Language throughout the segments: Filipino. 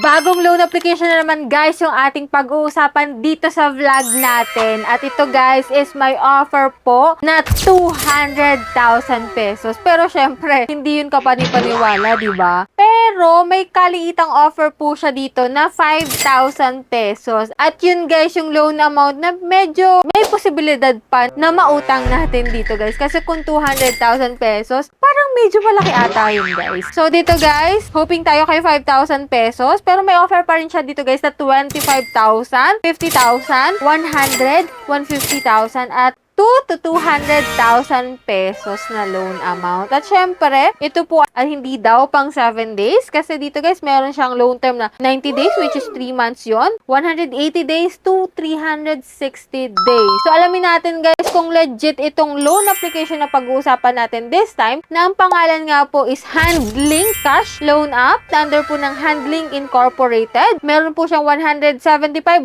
Bagong loan application na naman guys yung ating pag-uusapan dito sa vlog natin. At ito guys is my offer po na 200,000 pesos. Pero syempre, hindi yun kapanipaniwala, di ba? Pero may kaliitang offer po siya dito na 5,000 pesos. At yun guys yung loan amount na medyo may posibilidad pa na mautang natin dito guys. Kasi kung 200,000 pesos, parang medyo malaki ata yun guys. So dito guys, hoping tayo kay 5,000 pesos. Pero may offer pa rin siya dito guys na 25,000, 50,000, 100, 150,000 at 2 to 200,000 pesos na loan amount. At syempre, ito po ay hindi daw pang 7 days kasi dito guys, meron siyang loan term na 90 days which is 3 months yon, 180 days to 360 days. So alamin natin guys kung legit itong loan application na pag-uusapan natin this time na ang pangalan nga po is Handling Cash Loan App under po ng Handling Incorporated. Meron po siyang 175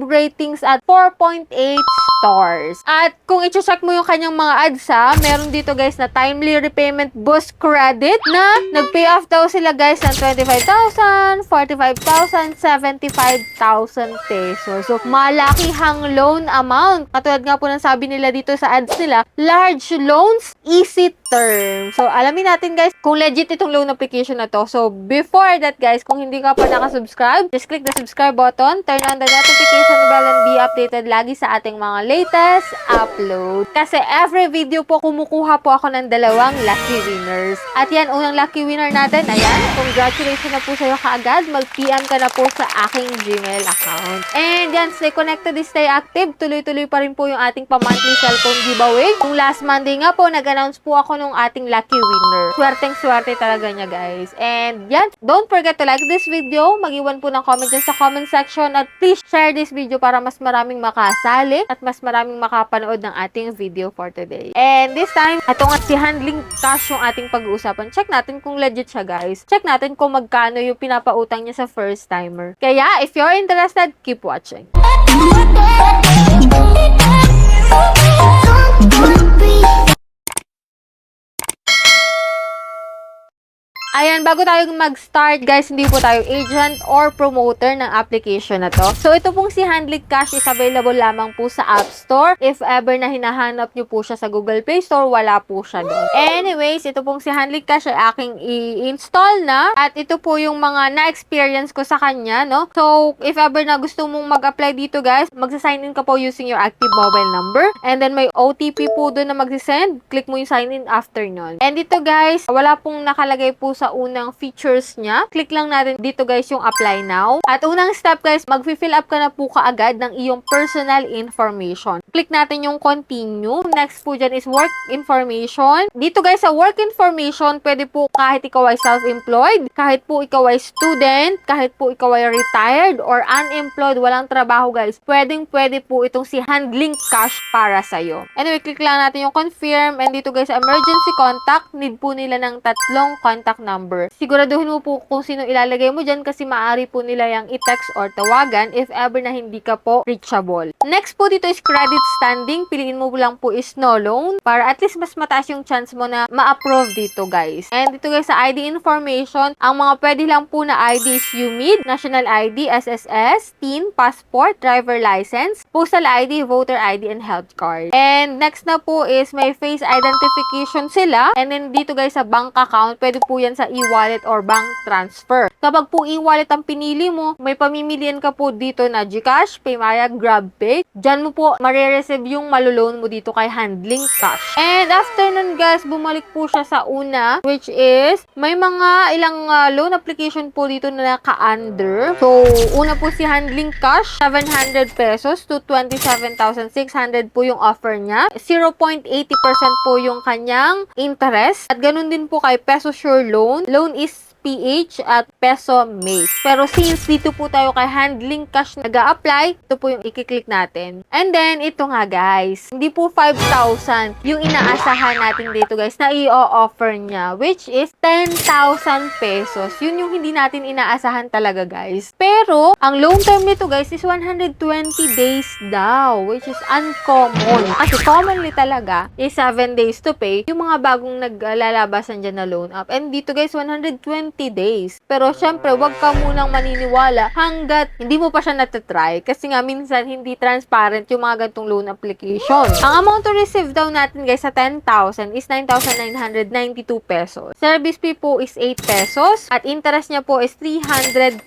ratings at 4.8 stars. At kung i-check mo yung kanyang mga ads meron dito guys na timely repayment boost credit na nag-pay off daw sila guys ng 25,000, 45,000, 75,000 pesos. So, malakihang loan amount. Katulad nga po ng sabi nila dito sa ads nila, large loans, easy term. So, alamin natin guys kung legit itong loan application na to. So, before that guys, kung hindi ka pa nakasubscribe, just click the subscribe button, turn on the notification bell and be updated lagi sa ating mga latest upload. Kasi every video po, kumukuha po ako ng dalawang lucky winners. At yan, unang lucky winner natin, ayan, congratulations na po sa'yo kaagad. Mag-PM ka na po sa aking Gmail account. And yan, stay connected, stay active. Tuloy-tuloy pa rin po yung ating pa-monthly cellphone giveaway. Kung last Monday nga po, nag-announce po ako nung ating lucky winner. Swerteng-swerte talaga niya, guys. And yan, don't forget to like this video. Mag-iwan po ng comment dyan sa comment section. At please share this video para mas maraming makasali at mas maraming makapanood ng ating video for today. And this time, ito nga si Handling Cash yung ating pag-uusapan. Check natin kung legit siya guys. Check natin kung magkano yung pinapautang niya sa first timer. Kaya, if you're interested, keep watching. Ayan, bago tayo mag-start, guys, hindi po tayo agent or promoter ng application na to. So, ito pong si Handling Cash is available lamang po sa App Store. If ever na hinahanap nyo po siya sa Google Play Store, wala po siya doon. Anyways, ito pong si Handling Cash ay aking i-install na. At ito po yung mga na-experience ko sa kanya, no? So, if ever na gusto mong mag-apply dito, guys, magsa-sign in ka po using your active mobile number. And then, may OTP po doon na mag-send. Click mo yung sign in after nun. And dito, guys, wala pong nakalagay po sa unang features niya. Click lang natin dito guys yung apply now. At unang step guys, mag-fill up ka na po kaagad ng iyong personal information. Click natin yung continue. Next po dyan is work information. Dito guys sa work information, pwede po kahit ikaw ay self-employed, kahit po ikaw ay student, kahit po ikaw ay retired or unemployed, walang trabaho guys. Pwede po itong si Handling Cash para sa'yo. Anyway, click lang natin yung confirm. And dito guys, emergency contact, need po nila ng 3 contact number. Siguraduhin mo po kung sino ilalagay mo dyan kasi maaari po nila yung i-text or tawagan if ever na hindi ka po reachable. Next po dito is credit standing. Piliin mo lang po is no loan para at least mas mataas yung chance mo na ma-approve dito guys. And dito guys sa ID information, ang mga pwede lang po na ID is UMID, National ID, SSS, TIN, Passport, Driver License, Postal ID, Voter ID, and Health Card. And next na po is may face identification sila. And then dito guys sa bank account, pwede po yan sa e-wallet or bank transfer. Kapag po e-wallet ang pinili mo, may pamimilian ka po dito na GCash, Paymaya, GrabPay. Diyan mo po marireceive yung maloloan mo dito kay Handling Cash. And after nun guys, bumalik po siya sa una, which is may mga ilang loan application po dito na naka-under. So, una po si Handling Cash, 700 pesos to 27,600 po yung offer niya. 0.80% po yung kanyang interest. At ganun din po kay Peso Sure Loan. Loan is PH at Peso Mate. Pero since dito po tayo kay Handling Cash nag-a-apply, ito po yung i-click natin. And then, ito nga guys, hindi po 5,000 yung inaasahan natin dito guys na i-offer niya, which is 10,000 pesos. Yun yung hindi natin inaasahan talaga guys. Pero, ang loan term nito guys is 120 days daw, which is uncommon. Kasi commonly talaga is 7 days to pay yung mga bagong naglalabasan dyan na loan up. And dito guys, 120 days. Pero syempre, wag ka munang maniniwala hanggat hindi mo pa siya natatry. Kasi nga, minsan hindi transparent yung mga gantong loan application. Ang amount to receive daw natin guys sa 10,000 is 9,992 pesos. Service fee po is 8 pesos. At interest niya po is 320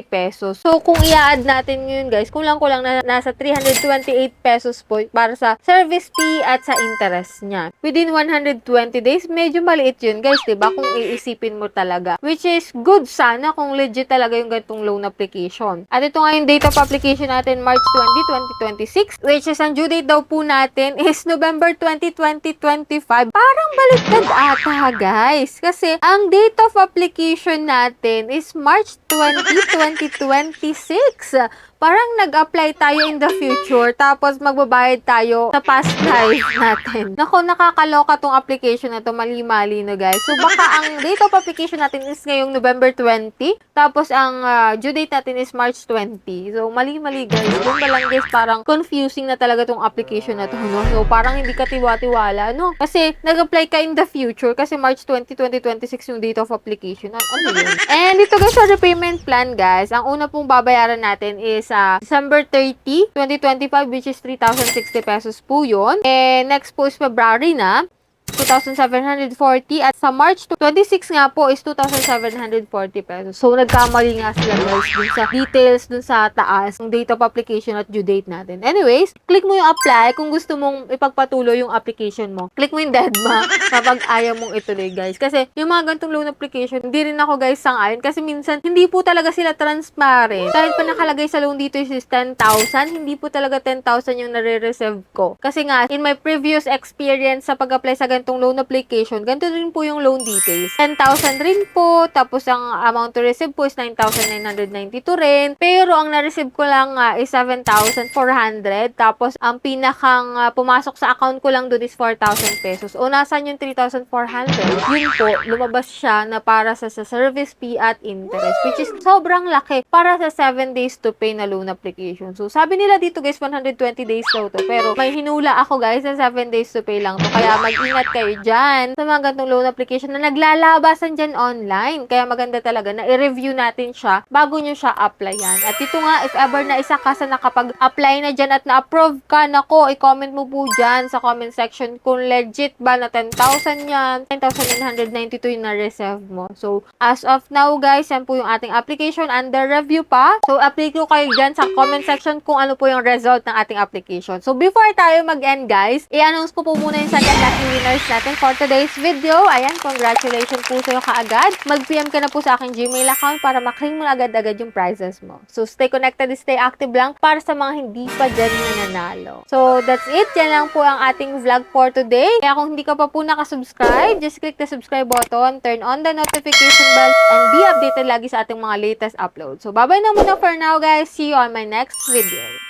pesos. So, kung i-add natin yun guys, kulang-kulang na nasa 328 pesos po para sa service fee at sa interest niya. Within 120 days, medyo maliit yun guys, diba? Kung iisipin mo talaga. Which is good sana kung legit talaga yung ganitong loan application. At ito nga yung date of application natin, March 20, 2026. Which is ang due date daw po natin is November 20, 2025. Parang baliktad ata guys. Kasi ang date of application natin is March 20, 2026. Parang nag-apply tayo in the future, tapos magbabayad tayo sa past life natin. Naku, nakakaloka tong application na to, mali-mali no guys. So, baka ang date of application natin is ngayong November 20, tapos ang due date natin is March 20. So, mali-mali guys. Doon ba lang guys, parang confusing na talaga tong application na to, no? So, parang hindi ka tiwa-tiwala, no? Kasi, nag-apply ka in the future, kasi March 20, 2026 yung date of application. Ano yun? And ito guys, sa repayment plan guys, ang una pong babayaran natin is December 30, 2025, which is 3,060 pesos po yun. And next po is February na, 2,740. At sa March 26 nga po is 2,740 pesos. So, nagkamali nga sila guys dun sa details dun sa taas ng date of application at due date natin. Anyways, click mo yung apply kung gusto mong ipagpatuloy yung application mo. Click mo yung deadma kapag ayaw mong ituloy guys. Kasi yung mga gantong loan application, hindi rin ako guys sang-ayon. Kasi minsan, hindi po talaga sila transparent. Kahit pa nakalagay sa loan dito is 10,000, hindi po talaga 10,000 yung nare-reserve ko. Kasi nga, in my previous experience sa pag-apply sa ganitong loan application, ganito rin po yung loan details. 10,000 rin po, tapos ang amount to receive po is 9,992 rin. Pero ang na-receive ko lang is 7,400. Tapos ang pinakang pumasok sa account ko lang doon is 4,000 pesos. O nasan yung 3,400? Yun po, lumabas siya na para sa service fee at interest, which is sobrang laki para sa 7 days to pay na loan application. So sabi nila dito guys, 120 days daw to. Pero may hinula ako guys na 7 days to pay lang to. Kaya mag-ingat kayo dyan sa mga ganitong loan application na naglalabasan dyan online. Kaya maganda talaga na i-review natin siya bago nyo siya applyan. At ito nga, if ever na isa ka sa nakapag-apply na dyan at na-approve ka, nako, i-comment mo po dyan sa comment section kung legit ba na 10,000 yan, 9,992 yung na-reserve mo. So, as of now guys, yan po yung ating application under review pa. So, apply ko kayo dyan sa comment section kung ano po yung result ng ating application. So, before tayo mag-end guys, i-announce ko po muna yung sa lucky winners natin for today's video. Ayan, congratulations po sa'yo kaagad. Mag-PM ka na po sa aking Gmail account para maklaim mo agad-agad yung prizes mo. So, stay connected, stay active lang para sa mga hindi pa dyan nananalo. So, that's it. Yan lang po ang ating vlog for today. Kaya kung hindi ka pa po nakasubscribe, just click the subscribe button, turn on the notification bell, and be updated lagi sa ating mga latest uploads. So, bye-bye na muna for now guys. See you on my next video.